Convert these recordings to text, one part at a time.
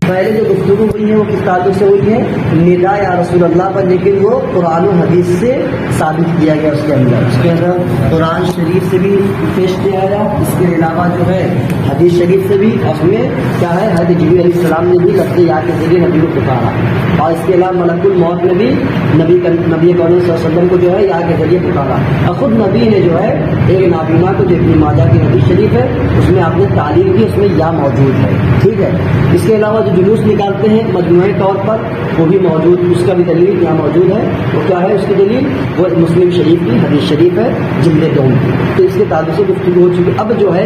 پہلے جو گفتگو ہوئی ہے وہ کس تعلق سے ہوئی ہے؟ ندا یا رسول اللہ پر، لیکن وہ قرآن و حدیث سے ثابت کیا گیا اس کے اندر قرآن شریف سے بھی پیش کیا گیا، اس کے علاوہ جو ہے حدیث شریف سے بھی، اس میں کیا ہے حضرت جبریل علیہ السلام نے بھی لفظ یا کے ذریعے نبی کو پکارا، اور اس کے علاوہ ملک الموت نے بھی نبی کریم صلی اللہ علیہ وسلم کو جو ہے یا کے ذریعے پکارا، اور خود نبی نے جو ہے ایک نابینا کو جو ابن ماجہ کی حدیث شریف ہے اس میں آپ نے تعلیم کی، اس میں یا موجود ہے، ٹھیک ہے۔ اس کے علاوہ جو جلوس نکالتے ہیں مجموعی طور پر وہ بھی موجود، اس کا بھی دلیل یہاں موجود ہے، وہ کیا ہے اس کی دلیل؟ وہ مسلم شریف کی حدیث شریف ہے جلد 2 کی۔ تو اس کے تعلق سے گفتگو ہو چکی۔ اب جو ہے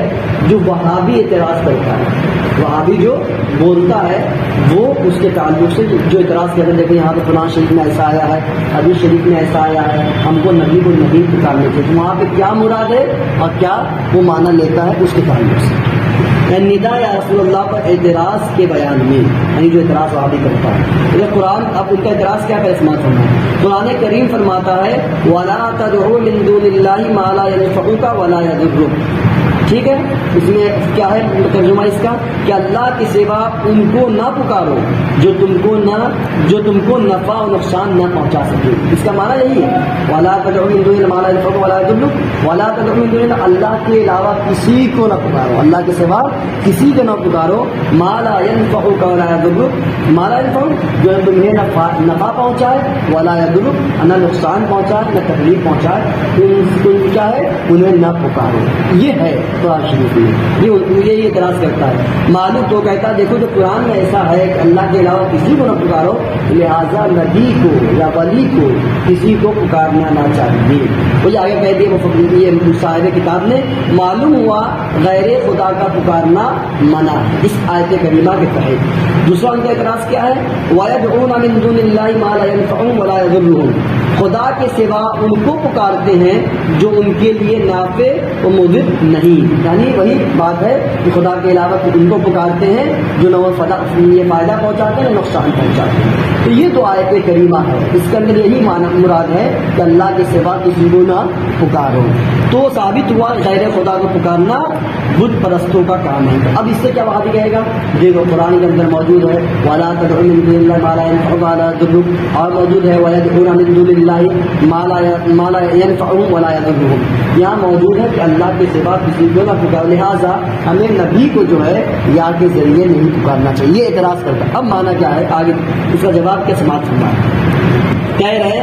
جو وہابی اعتراض کرتا ہے، وہابی جو بولتا ہے وہ اس کے تعلق سے جو اعتراض کرتے ہیں، دیکھیں یہاں پہ قرآن شریف میں ایسا آیا ہے، حدیث شریف میں ایسا آیا ہے، ہم کو نبی کو نبی پکارنے چاہیے، وہاں پہ کیا مراد ہے اور کیا وہ معنی لیتا ہے اس کے تعلق سے۔ ندا یا رسول اللہ پر اعتراض کے بیان میں، یعنی جو اعتراض وہابی کرتا ہے قرآن، اب ان کا اعتراض کیا ہے سماعت ہونا ہے۔ قرآن کریم فرماتا ہے وَلَا تَدْعُوا مِن دُونِ اللَّهِ مَا لَا يَنفَعُكَ وَلَا يَضُرُّكَ، ٹھیک ہے۔ اس میں کیا ہے ترجمہ اس کا کہ اللہ کے سوا ان کو نہ پکارو جو تم کو نفع و نقصان نہ پہنچا سکے، اس کا معنی یہی ہے وَلَا تَدْعُوا مِن دُونِ اللَّهِ مَا لَا يَنفَعُكَ وَلَا يَضُرُّكَ، وَلَا تَدْعُوا مِن دُونِ اللَّهِ، اللہ کے علاوہ کسی کو نہ پکارو، اللہ کے سوا کسی کو نہ پکارو، مَا لَا يَنفَعُكَ وَلَا يَضُرُّكَ، مَا لَا يَنفَعُكَ جو تمہیں نفع پہنچائے، وَلَا يَضُرُّكَ نہ نقصان پہنچائے نہ تکلیف پہنچائے، تم کیا ہے انہیں نہ پکارو، یہ ہے قرآن شریف میں۔ یہ اعتراض کرتا ہے معلوم تو کہتا ہے دیکھو جو قرآن میں ایسا ہے کہ اللہ کے علاوہ کسی کو نہ پکارو، لہٰذا نبی کو یا ولی کو کسی کو پکارنا نہ چاہیے۔ وہ آگے کہہ دیا یہ صاحب کتاب نے، معلوم ہوا غیر خدا کا پکارنا منع ہے اس آیت کریمہ کے تحت۔ دوسرا ان کا اعتراض کیا ہے وَيَدْعُونَ مِن دُونِ اللَّهِ مَا لَا يَنفَعُهُمْ وَلَا يَضُرُّهُمْ، خدا کے سوا ان کو پکارتے ہیں جو ان کے لیے نافع و مضر نہیں، یعنی وہی بات ہے کہ خدا کے علاوہ ان کو پکارتے ہیں جو نہ وہ یہ فائدہ پہنچاتے ہیں نہ نقصان پہنچاتے ہیں۔ تو یہ تو آیت کریمہ ہے، اس کے اندر یہی معنی مراد ہے کہ اللہ کے سوا کسی کو نہ پکارو، تو ثابت ہوا غیر خدا کو پکارنا بت پرستوں کا کام ہے۔ اب اس سے کیا وہابی کہے گا؟ دیکھو قرآن کے اندر موجود ہے وَلَا تَدْعُوا مِن دُونِ اللَّهِ مَا لَا يَنفَعُكَ وَلَا يَضُرُّكَ، اور موجود ہے وَيَدْعُونَ مِن دُونِ اللَّهِ مَا لَا يَنفَعُهُمْ وَلَا يَضُرُّهُمْ، یہاں موجود ہے کہ اللہ کے سوا کسی کو نہ پکارو، لہٰذا ہمیں نبی کو جو ہے یا کے ذریعے نہیں پکارنا چاہیے، یہ اعتراض کرتا ہے۔ اب معنی کیا ہے آگے اس کا جواب کیا سماعت ہونا ہے؟ کہہ رہے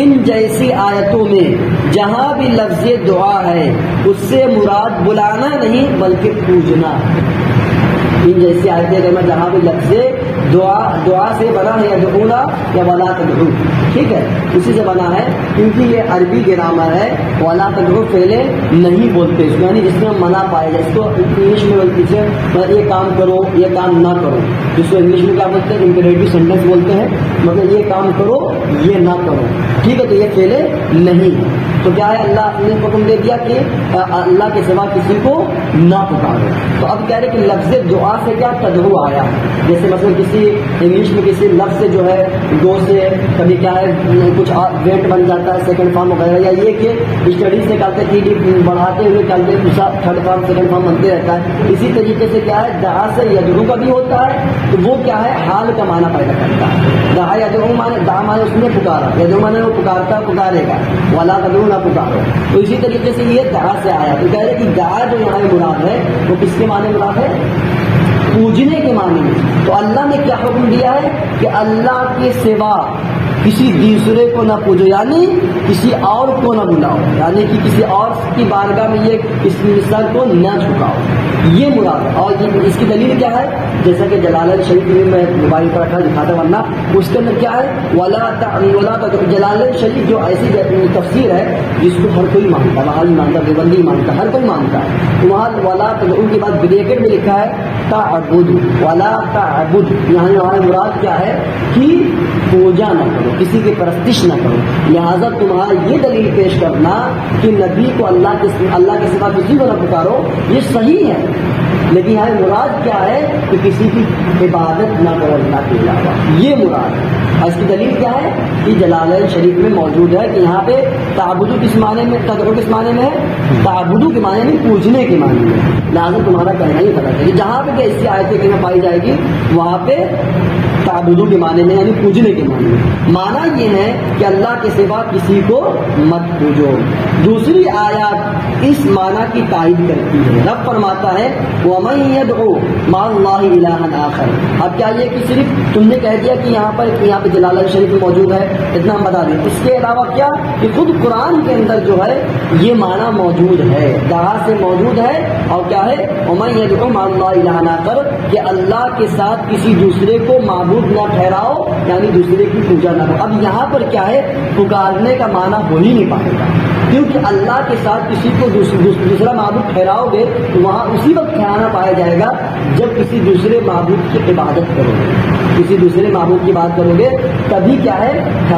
ان جیسی آیتوں میں جہاں بھی لفظ دعا ہے اس سے مراد بلانا نہیں بلکہ پوجنا ہے۔ ان جیسی آیتیں میں جہاں بھی لفظ دعا سے بنا ہے یا دعونا یا ولا تدعو، ٹھیک ہے اسی سے بنا ہے، کیونکہ یہ عربی گرامر ہے، ولا تدعو پہلے نہیں بولتے اس میں، یعنی جس میں منع پائے جائے، اس کو انگلش میں بولتے ہیں یہ کام کرو یہ کام نہ کرو، جس کو انگلش میں کیا بولتے ہیں امپیریٹو سینٹینس بولتے ہیں، مطلب یہ کام کرو یہ نہ کرو، ٹھیک ہے، تو یہ پہلے نہیں ہے، تو کیا ہے اللہ نے حکم دے دیا کہ اللہ کے سوا کسی کو نہ پکارو۔ تو اب کہہ رہے کہ لفظ دعا سے کیا تدعو آیا، جیسے مثلا کسی انگلش میں کسی لفظ سے جو ہے دو سے کبھی کیا ہے کچھ ویٹ بن جاتا ہے سیکنڈ فارم وغیرہ، یا یہ کہ اسٹڈی سے کہتے ہیں کہ بڑھاتے ہوئے چلتے دوسرا تھرڈ فارم سیکنڈ فارم بنتے رہتا ہے، اسی طریقے سے کیا ہے دعا سے یدعو کا بھی ہوتا ہے، تو وہ کیا ہے حال کا معنی پیدا کرتا ہے، دعا یدعو معنی دعا معنی اس نے پکارا، یدعو معنی وہ پکارتا پکارے گا، ولا تدعو نہ پکارو، تو اسی طریقے سے یہ دعا سے آیا، تو کہہ رہے کہ دعا جو یہاں مراد ہے وہ کس کے معنی مراد ہے؟ پوجنے کے معنی میں۔ تو اللہ نے کیا حکم دیا ہے کہ اللہ کے سوا کسی دوسرے کو نہ پوجو، یعنی کسی اور کو نہ بلاؤ، یعنی کہ کسی اور کی بارگاہ میں یہ اس سر کو نہ جھکاؤ، یہ مراد ہے۔ اور اس کی دلیل کیا ہے؟ جیسا کہ جلالین شریف میں موبائل پر رکھا دکھاتا ورنہ اس کے اندر کیا ہے جلالین شریف جو ایسی تفسیر ہے جس کو ہر کوئی مانتا ہے، وہاں مانتا ہے، دیوبندی مانتا ہے، ہر کوئی مانتا ہے، تو وہاں ولا تدعو کے بعد بریکٹ میں لکھا ہے تعبد، ولا تعبد، یہاں مراد کیا ہے کہ پوجا نہ کرو، کسی کی پرستش نہ کرو، لہٰذا تمہارا یہ دلیل پیش کرنا کہ نبی کو اللہ کے سوا کسی کو نہ پکارو یہ صحیح ہے، لیکن یہاں مراد کیا ہے کہ کسی کی عبادت نہ کرو اللہ کے علاوہ، یہ مراد ہے۔ اور اس کی دلیل کیا ہے کہ جلالین شریف میں موجود ہے کہ یہاں پہ تعبدو کس معنی میں، تدعو کس معنی میں ہے، تعبدو کے معنی میں پوجنے کے معنی میں، لہٰذا تمہارا کہنا ہی غلط ہے کہ جہاں پہ ایسی آیتیں کہیں پائی جائے گی وہاں پہ تعبدو کے معنی میں یعنی پوجنے کے معنی میں۔ معنی یہ ہے کہ اللہ کے سوا کسی کو مت پوجو۔ دوسری آیات اس معنی کی تائید کرتی ہے، رب فرماتا ہے وَمَن يَدْعُو مَعَ اللَّهِ إِلَٰهًا آخَرَ۔ اب کیا یہ کہ صرف تم نے کہہ دیا کہ یہاں پر جلالین شریف میں موجود ہے، اتنا ہم بتا دیں، اس کے علاوہ کیا کہ خود قرآن کے اندر جو ہے یہ معنی موجود ہے، جہاں سے موجود ہے، اور کیا ہے وَمَن يَدْعُو مَعَ اللَّهِ إِلَٰهًا آخَرَ، کہ اللہ کے ساتھ کسی دوسرے کو معبود نہ ٹھہراؤ، یعنی دوسرے کی پوجا نہ کرو۔ اب یہاں پر کیا ہے پکارنے کا معنی ہو ہی نہیں پائے گا، کیونکہ اللہ کے ساتھ کسی کو دوسرا معبود ٹھہراؤ گے تو وہاں اسی وقت ٹھہرانا پایا جائے گا جب کسی دوسرے معبود کی عبادت کرو گے، کسی دوسرے معبود کی بات کرو گے تبھی کیا ہے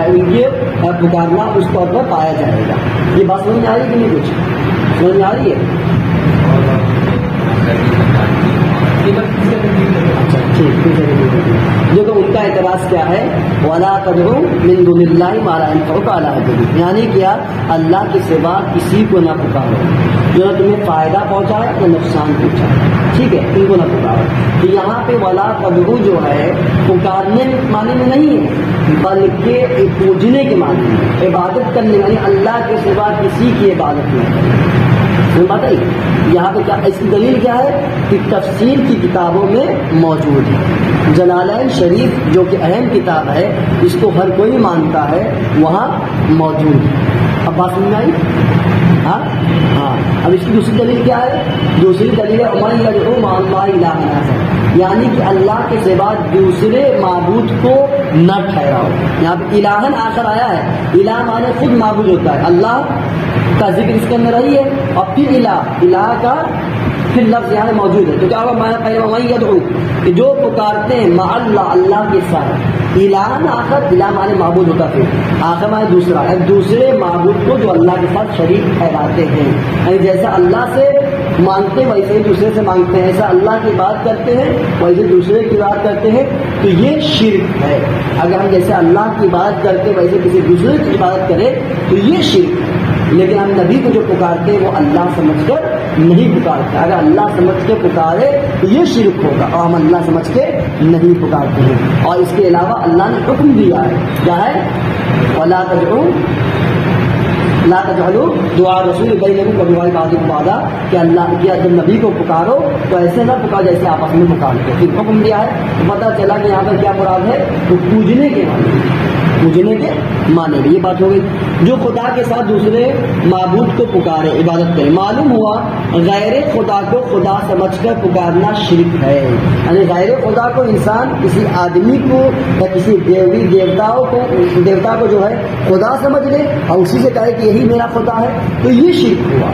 ان کے پکارنا اس طور پر پایا جائے گا۔ یہ بات سمجھ میں آ رہی ہے کہ نہیں، کچھ سمجھ میں آ رہی ہے؟ اچھا ٹھیک، جو کہ ان کا اعتراض کیا ہے وَلَا تَدْعُوا مِن دُونِ اللَّهِ مَا لَا يَنفَعُكَ وَلَا يَضُرُّكَ، یعنی کیا اللہ کے سوا کسی کو نہ پکارو جو نہ تمہیں فائدہ پہنچائے نہ نقصان پہنچائے، ٹھیک ہے، ان کو نہ پکارو۔ تو یہاں پہ وَلَا تَدْعُوا جو ہے پکارنے کے معنی میں نہیں ہے بلکہ پوجنے کے معنی میں، عبادت کرنے، یعنی اللہ کے سوا کسی کی عبادت نہ کرو۔ بتائیے یہاں پہ کیا اس کی دلیل کیا ہے کہ تفسیر کی کتابوں میں موجود ہے، جلالین شریف جو کہ اہم کتاب ہے اس کو ہر کوئی مانتا ہے، وہاں موجود ہے۔ اب بات سمجھ میں آئی؟ ہاں ہاں۔ اب اس کی دوسری دلیل کیا ہے؟ دوسری دلیل ہے وَمَن يَدْعُو مَعَ اللَّهِ إِلَٰهًا آخَرَ، یعنی کہ اللہ کے سوا دوسرے معبود کو نہ ٹھہراؤ۔ یہاں پہ الہن آخر آیا ہے، الہ مانے خود معبود ہوتا ہے، اللہ کا ذکر اس کے اندر رہی ہے، اور پھر الہ کا پھر لفظ یہاں موجود ہے، تو کیا ہوگا مانا پہلے وَمَن يَدْعُو کہ جو پکارتے ہیں مع اللہ، اللہ کے ساتھ، الہن آخر، الہ مانے معبود ہوتا، پھر آخر مانے دوسرا، دوسرے معبود کو جو اللہ کے ساتھ شریک ٹھہراتے ہیں، یعنی جیسا اللہ سے مانگتے ہیں ویسے ہی دوسرے سے مانگتے ہیں، ایسا اللہ کی بات کرتے ہیں ویسے دوسرے کی بات کرتے ہیں، تو یہ شرک ہے۔ اگر ہم جیسے اللہ کی بات کرتے ویسے کسی دوسرے کی عبادت کریں تو یہ شرک ہے۔ لیکن ہم نبی کو جو پکارتے ہیں وہ اللہ سمجھ کر نہیں پکارتے، اگر اللہ سمجھ کے پکارے تو یہ شرک ہوگا، اور ہم اللہ سمجھ کے نہیں پکارتے ہیں۔ اور اس کے علاوہ اللہ نے حکم دیا ہے، کیا ہے وَلَا تَدْعُوا لا تجعلوا دعاء رسول بینکم کدعاء بعضکم بعضا، کہ اللہ کیا جب نبی کو پکارو تو ایسے نہ پکار جیسے آپس میں پکارتے۔ پھر حکم دیا ہے تو پتہ چلا کہ یہاں پر کیا مراد ہے، تو پوجنے کے معنی، پوجنے کے معنی میں یہ بات ہو گئی۔ جو خدا کے ساتھ دوسرے معبود کو پکارے، عبادت کرے، معلوم ہوا غیر خدا کو خدا سمجھ کر پکارنا شرک ہے، یعنی غیر خدا کو انسان کسی آدمی کو یا کسی دیوی دیوتا کو جو ہے خدا سمجھ لے اور اسی سے کہے کہ یہی میرا خدا ہے، تو یہ شرک ہوا۔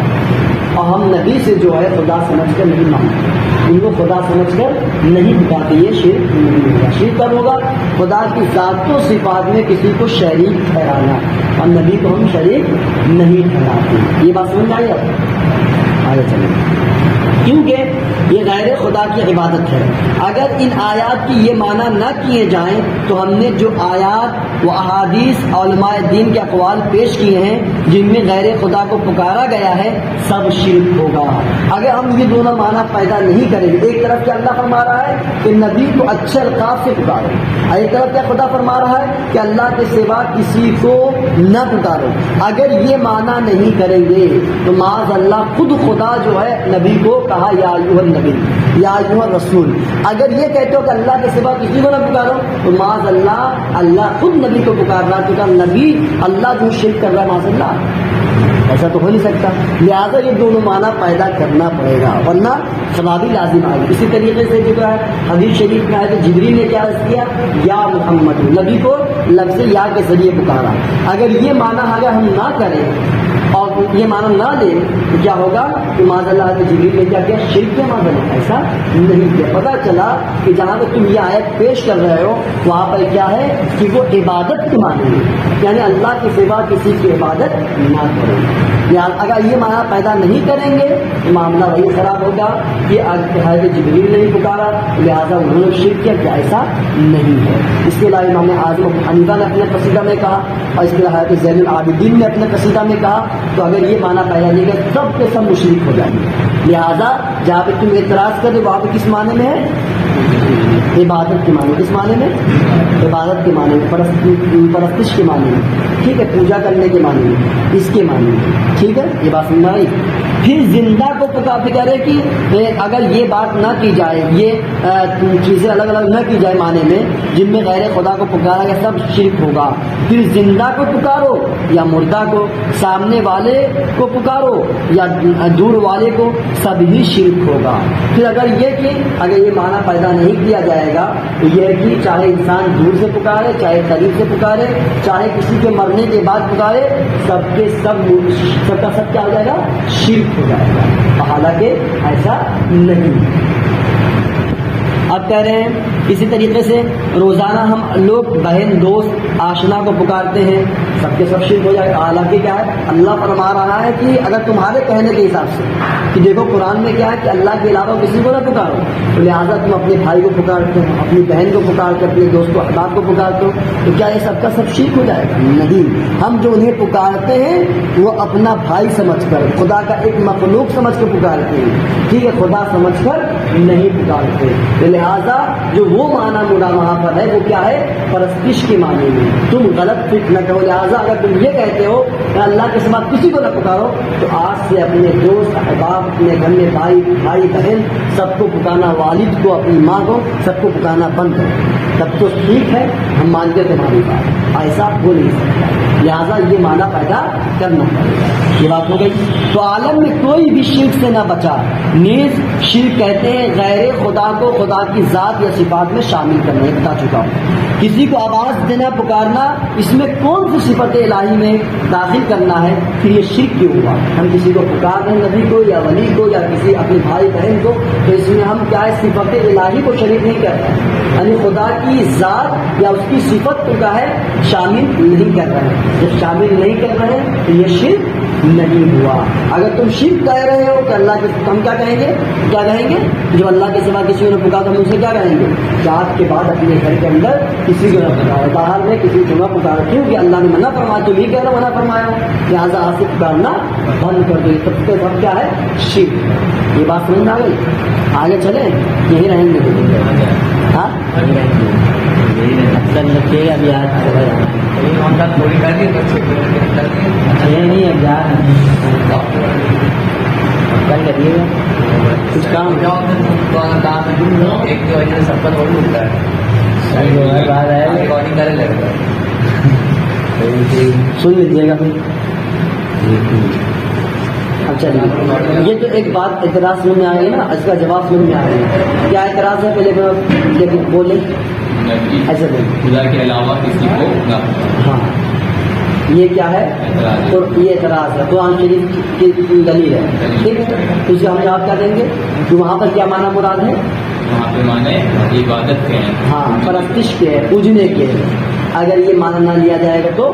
اور ہم نبی سے جو ہے خدا سمجھ کر نہیں مانگتے، ان کو خدا سمجھ کر نہیں پکارتے، یہ شرک نہیں ہوگا۔ شرک کب ہوگا؟ خدا کی ذات و صفات میں کسی کو شریک ٹھہرانا، اور نبی کو ہم شریک نہیں ٹھہراتے۔ یہ بات سمجھ میں آئی؟ اب آگے چلیں، کیونکہ یہ غیر خدا کی عبادت ہے۔ اگر ان آیات کی یہ معنی نہ کیے جائیں تو ہم نے جو آیات و احادیث علماء دین کے اقوال پیش کیے ہیں جن میں غیر خدا کو پکارا گیا ہے سب شرک ہوگا۔ اگر ہم یہ دونوں معنی پیدا نہیں کریں گے، ایک طرف کیا اللہ فرما رہا ہے کہ نبی کو اچھے القاب سے پکارو، اور ایک طرف کیا خدا فرما رہا ہے کہ اللہ کے سوا کسی کو نہ پکارو، اگر یہ معنی نہیں کریں گے تو معاذ اللہ خود خدا جو ہے نبی کو کہا یا ایھا النبی یا ایھا الرسول، اگر یہ کہتے ہو کہ اللہ کے سوا کسی کو نہ پکارو تو معاذ اللہ خود نبی کو پکار رہا، کیونکہ نبی اللہ جو شرک کر رہا ہے معاذ اللہ، ایسا تو ہو نہیں سکتا، لہٰذا یہ دونوں معنی پیدا کرنا پڑے گا ورنہ خرابی لازم آئے گی۔ اسی طریقے سے جو ہے حدیث شریف میں ہے کہ جبریل نے کیا عرض کیا، یا محمد، نبی کو لفظ یا کے ذریعے پکارا۔ اگر یہ معنی اگر ہم نہ کریں اور یہ معنی نہ دے تو کیا ہوگا کہ معاذ اللہ جبریل نے کیا کیا؟ شرک کے معاذ اللہ، ایسا نہیں کیا۔ پتہ چلا کہ جہاں پہ تم یہ آیت پیش کر رہے ہو وہاں پر کیا ہے کہ وہ عبادت کے معنی میں، یعنی اللہ کے سوا کسی کی عبادت نہ کرو۔ اگر یہ معنی پیدا نہیں کریں گے تو معاملہ وہی خراب ہوگا کہ حضرت جبریل نے پکارا لہٰذا انہوں نے شرک کیا، کہ ایسا نہیں ہے۔ اس کے علاوہ امام اعظم ابو حنیفہ نے اپنے قصیدہ میں کہا، اور اس کے علاوہ حضرت زین العابدین نے اپنے قصیدہ میں کہا، تو اگر یہ معنی پیدا نہیں کر سب کے سب مشرک ہو جائیں گے۔ لہٰذا جہاں پہ تم اعتراض کر دو وہاں پہ کس معنی میں ہے؟ عبادت کے معنی۔ کس معنی میں؟ عبادت کے معنی میں، پرستش کے معنی میں، ٹھیک ہے، پوجا کرنے کے معنی میں، اس کے معنی میں، ٹھیک ہے، یہ بات سمجھ آئی۔ پھر زندہ کو پکارتے کہہ رہے کہ اگر یہ بات نہ کی جائے، یہ چیزیں الگ الگ نہ کی جائے معنی میں، جن میں غیر خدا کو پکارا گیا سب شرک ہوگا۔ پھر زندہ کو پکارو یا مردہ کو، سامنے والے کو پکارو یا دور والے کو، سب ہی شرک ہوگا۔ پھر اگر یہ معنی پیدا نہیں کیا جائے گا تو یہ ہے کہ چاہے انسان دور سے پکارے، چاہے قریب سے پکارے، چاہے کسی کے مرنے کے بعد پکارے، سب کے سب کا سب کیا ہو جائے گا؟ شرک ہو جائے گا، حالانکہ ایسا نہیں۔ اب کہہ رہے ہیں اسی طریقے سے روزانہ ہم لوگ بہن دوست آشنا کو پکارتے ہیں، سب کے سب شرک ہو جائے گا۔ حالانکہ کیا ہے اللہ فرما رہا ہے کہ اگر تمہارے کہنے کے حساب سے کہ دیکھو قرآن میں کیا ہے کہ اللہ کے علاوہ کسی کو نہ پکارو، تو لہٰذا تم اپنے بھائی کو پکارتے ہو، اپنی بہن کو پکارتے ہو، اپنے دوست کو احباب کو پکارتے ہو، تو کیا یہ سب کا سب شرک ہو جائے گا؟ نہیں، ہم جو انہیں پکارتے ہیں وہ اپنا بھائی سمجھ کر، خدا کا ایک مخلوق سمجھ کر پکارتے ہیں، ٹھیک ہے، خدا سمجھ کر نہیں پکارتے۔ لہٰذا جو وہ معنی مراد وہاں پر ہے وہ کیا ہے؟ پرستش کے معنی میں، تم غلط فکر نہ کرو۔ لہٰذا اگر تم یہ کہتے ہو کہ اللہ کے سوا کسی کو نہ پکارو، تو آج سے اپنے دوست احباب، اپنے گھر میں بھائی بہن سب کو پکارنا، والد کو، اپنی ماں کو، سب کو پکارنا بند کرو۔ تب تو ٹھیک ہے، ہم مانتے تمہاری بات، ایسا ہو نہیں سکتا، لہٰذا یہ معنی پیدا کرنا پڑے گا۔ یہ بات ہو گئی۔ تو عالم میں کوئی بھی شرک سے نہ بچا، نیز شرک کہتے ہیں غیر خدا کو خدا کی ذات یا صفات میں شامل کرنے، بتا چکا ہوں۔ کسی کو آواز دینا، پکارنا، اس میں کون سی صفت الہی میں داخل کرنا ہے، پھر یہ شرک کیوں ہوا؟ ہم کسی کو پکار دیں، نبی کو یا ولی کو یا کسی اپنے بھائی بہن کو، تو اس میں ہم کیا ہے صفت الہی کو شریک نہیں کرتے ہیں، یعنی خدا کی ذات یا اس کی صفت کو کیا ہے شامل نہیں کر رہے ہیں۔ جب شامل نہیں کر رہے ہیں تو یہ شرک نہیں ہوا۔ اگر تم شرک کہہ رہے ہو کہ اللہ کے، ہم کیا کہیں گے؟ جو اللہ کے سوا کسی نے پکارا ہم ان سے کیا کہیں گے؟ کہ آج کے بعد اپنے گھر کے اندر کسی کو نہ پکارو، باہر میں کسی کو نہ پکارو، کیونکہ اللہ نے منع فرمایا، تم ہی کہہ رہے منع فرمایا، لہٰذا آج سے پکارنا بند کر دو۔ سب سے سب کیا ہے؟ شرک۔ یہ بات سمجھ میں آ گئی؟ آگے چلیں یہی رہیں گے؟ ہاں رکھیے گا ابھی آج نہیں اب یار کل کریے گا کچھ کام ایک کی وجہ سے سب کا تھوڑی ملتا ہے، سن لیجیے گا پھر۔ اچھا یہ تو ایک بات اعتراض سمجھ میں آ گئی نا، اس کا جواب سمجھ میں آ گیا۔ کیا اعتراض ہے پہلے بولے ایسے خدا کے علاوہ کسی کو نہ۔ ہاں یہ کیا ہے؟ یہ اعتراض ہے، قرآن شریف کی دلیل ہے، ٹھیک ہے، تو اسے ہم جواب کیا دیں گے کہ وہاں پر کیا معنی مراد ہے؟ وہاں پہ معنی عبادت کے ہیں، ہاں پرستش کے، پوجنے کے۔ اگر یہ معنی نہ لیا جائے گا تو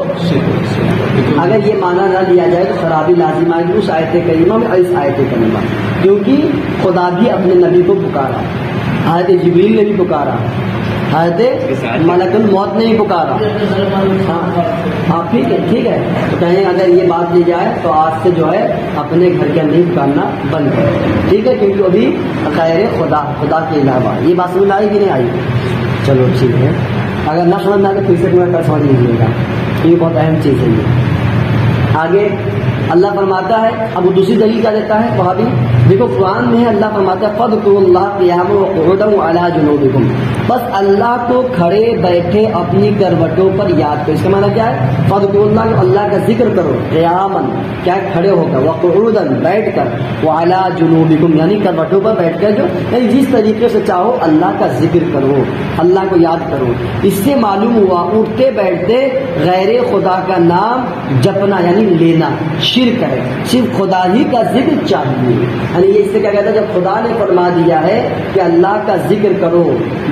اگر یہ معنی نہ لیا جائے تو خرابی لازم آئے گی اس آیت کریمہ میں اور اس آیت کریمہ، کیونکہ خدا بھی اپنے نبی کو پکارا، حضرت جبریل نے بھی پکارا، حضرت ملک الموت نے بھی پکارا۔ ہاں ٹھیک ہے، تو کہیں اگر یہ بات لی جائے تو آج سے جو ہے اپنے گھر کے اندر ہی پکارنا بند کرے، ٹھیک ہے، کیونکہ ابھی غیر خدا کے علاوہ۔ یہ بات سمجھ آئی کہ نہیں آئی؟ چلو ٹھیک ہے، اگر نہ سمجھ میں آئے تو پھر سے کل سمجھ لیجیے گا، یہ بہت اہم چیز ہے۔ یہ آگے اللہ فرماتا ہے، اب وہ دوسری دلیل کیا دیتا ہے وہاں بھی دیکھو قرآن میں ہے اللہ فرماتا ہے فَاذْكُرُوا اللَّهَ قِيَامًا وَقُعُودًا وَعَلَىٰ جُنُوبِكُمْ، بس اللہ کو کھڑے بیٹھے اپنی کروٹوں پر یاد کرو. اس کا معنی کیا ہے؟ فَاذْكُرُوا اللَّهَ، اللہ کا ذکر کرو، قیامًا کیا ہے کھڑے ہو کر، وَقُعُودًا بیٹھ کر، وَعَلَىٰ جُنُوبِكُمْ یعنی کروٹوں پر بیٹھ کر، جو یعنی جس طریقے سے چاہو اللہ کا ذکر کرو، اللہ کو یاد کرو. اس سے معلوم ہوا اٹھتے بیٹھتے غیر خدا کا نام جپنا یعنی لینا شرک ہے، صرف خدا ہی کا ذکر چاہیے. یعنی یہ اس سے کیا کہتا ہے، جب خدا نے فرما دیا ہے کہ اللہ کا ذکر کرو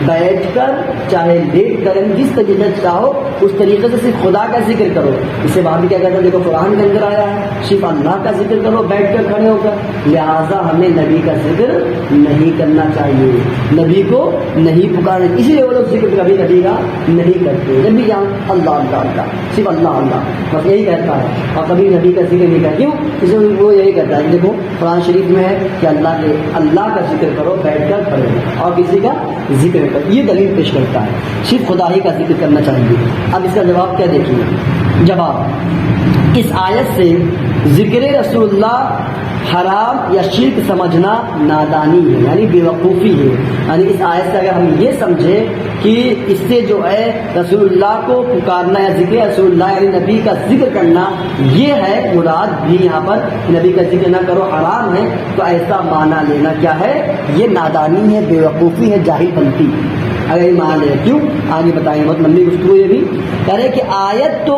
بیٹھ کر چاہے لیٹ کر، جس طریقے سے چاہو اس طریقے سے صرف خدا کا ذکر کرو. اس سے بعد کیا کہتا ہے، دیکھو قرآن کے اندر آیا ہے صرف اللہ کا ذکر کرو بیٹھ کر کھڑے ہو کر، لہٰذا ہمیں نبی کا ذکر نہیں کرنا چاہیے، نبی کو نہیں پکارنا. اسی لیے وہ لوگ ذکر کبھی نبی کا نہیں کرتے، جب بھی جان اللہ اللہ اللہ صرف اللہ اللہ بس یہی کہتا ہے، اور کبھی نبی کا ذکر نہیں کرتا. کیوں؟ اس لیے وہ یہی کہتا ہے. دیکھو قرآن شریف میں ہے کہ اللہ کا ذکر کرو بیٹھ کر کھڑے ہو اور کسی کا ذکر کرو. یہ دلیل پیش کرتا ہے صرف خدا ہی کا ذکر کرنا چاہیے. اب اس کا جواب کیا دیکھیے، جواب اس آیت سے ذکر رسول اللہ حرام یا شرک سمجھنا نادانی ہے یعنی بے وقوفی ہے. یعنی اس آیت سے اگر ہم یہ سمجھے کہ اس سے جو ہے رسول اللہ کو پکارنا یا ذکر رسول اللہ یعنی نبی کا ذکر کرنا یہ ہے مراد، بھی یہاں پر نبی کا ذکر نہ کرو حرام ہے، تو ایسا معنی لینا کیا ہے، یہ نادانی ہے، بے وقوفی ہے، جاہل بنتی اگر یہ مان لے. کیوں؟ آگے بتائیں، بہت لمبی گفتگو یہ بھی کہہ رہے کہ آیت تو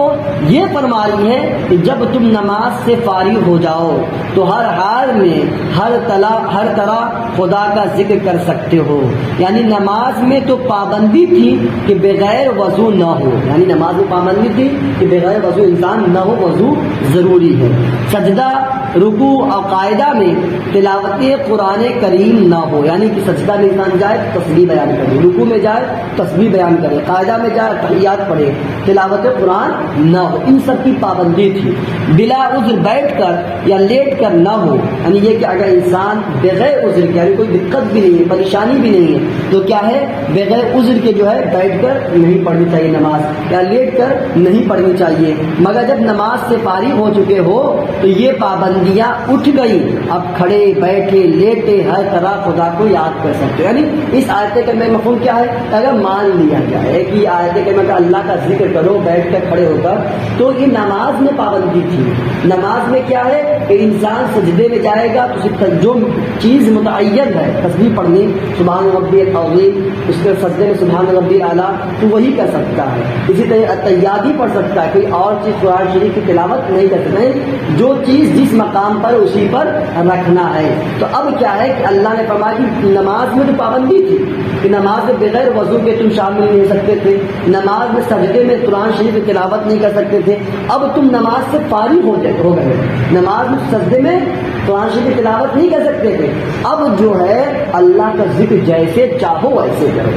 یہ فرما رہی ہے کہ جب تم نماز سے فارغ ہو جاؤ تو ہر حال میں ہر طرح خدا کا ذکر کر سکتے ہو. یعنی نماز میں تو پابندی تھی کہ بغیر وضو نہ ہو، یعنی نماز میں پابندی تھی کہ بغیر وضو انسان نہ ہو، وضو ضروری ہے. سجدہ رکوع اور قاعدہ میں تلاوت قرآن کریم نہ ہو، یعنی کہ سجدہ میں انسان جائے تسبیح بیان کرے، رکوع میں جائے تسبیح بیان کرے، قاعدہ میں جائے تحیات پڑھے، تلاوت قرآن نہ ہو. ان سب کی پابندی تھی. بلا عذر بیٹھ کر یا لیٹ کر نہ ہو، یعنی یہ کہ اگر انسان بغیر عذر کے یعنی کوئی دقت بھی نہیں ہے، پریشانی بھی نہیں ہے، تو کیا ہے بغیر عذر کے جو ہے بیٹھ کر نہیں پڑھنی چاہیے نماز، یا لیٹ کر نہیں پڑھنی چاہیے. مگر جب نماز سے فارغ ہو چکے ہو تو یہ پابندیاں اٹھ گئی، اب کھڑے بیٹھے لیٹے ہر طرح خدا کو یاد کر سکتے. یعنی اس آیت کا میں مفہوم کیا ہے، اگر مان لیا جائے کہ آیت کہ اللہ کا ذکر کرو بیٹھ کر کھڑے ہو کر، تو یہ نماز میں پابندی تھی. نماز میں کیا ہے کہ انسان سجدے میں جائے گا تو جو چیز متعین ہے تسبیح پڑھنی، سبحان ربی العظیم، اس کے سجدے میں سبحان ربی اعلیٰ، تو وہی کر سکتا ہے. اسی طرح التحیات ہی پڑھ سکتا ہے، کوئی اور چیز قرآن شریف کی تلاوت نہیں کر سکتے. جو چیز جس مقام پر اسی پر رکھنا ہے. تو اب کیا ہے کہ اللہ نے فرمایا کہ نماز میں تو پابندی تھی کہ نماز میں بغیر وضو کے تم شامل نہیں ہو سکتے تھے، نماز میں سجدے میں قرآن شریف کی تلاوت نہیں کر سکتے تھے. اب تم نماز سے فارغ ہو گئے، نماز میں سجدے میں قرآن شریف کی تلاوت نہیں کر سکتے تھے، اب جو ہے اللہ کا ذکر جیسے چاہو ویسے کرو.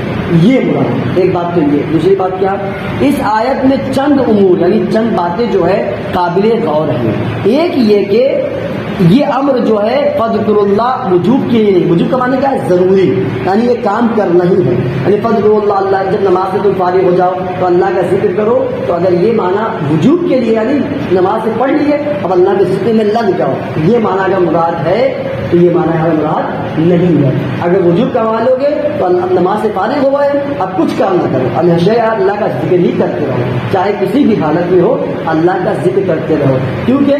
یہ مراد ایک بات تو یہ. دوسری بات کیا، اس آیت میں چند امور یعنی چند باتیں جو ہے قابل غور ہیں. ایک یہ کہ یہ امر جو ہے فذکروا اللہ وجوب کے لیے نہیں، وجوب کا معنی کیا ہے، ضروری، یعنی یہ کام کرنا ہی ہے. یعنی فذکروا اللہ، اللہ جب نماز سے تم فارغ ہو جاؤ تو اللہ کا ذکر کرو. تو اگر یہ معنی وجوب کے لیے یعنی نماز سے پڑھ لیے اب اللہ کے ذکر میں لگ جاؤ، یہ معنی اگر مراد ہے تو یہ معنی اگر مراد نہیں ہے. اگر وجوب کروا لو گے تو نماز سے فارغ ہو گئے، اب کچھ کام نہ کرو، ہمیشہ اللہ کا ذکر ہی کرتے رہو، چاہے کسی بھی حالت میں ہو اللہ کا ذکر کرتے رہو. کیونکہ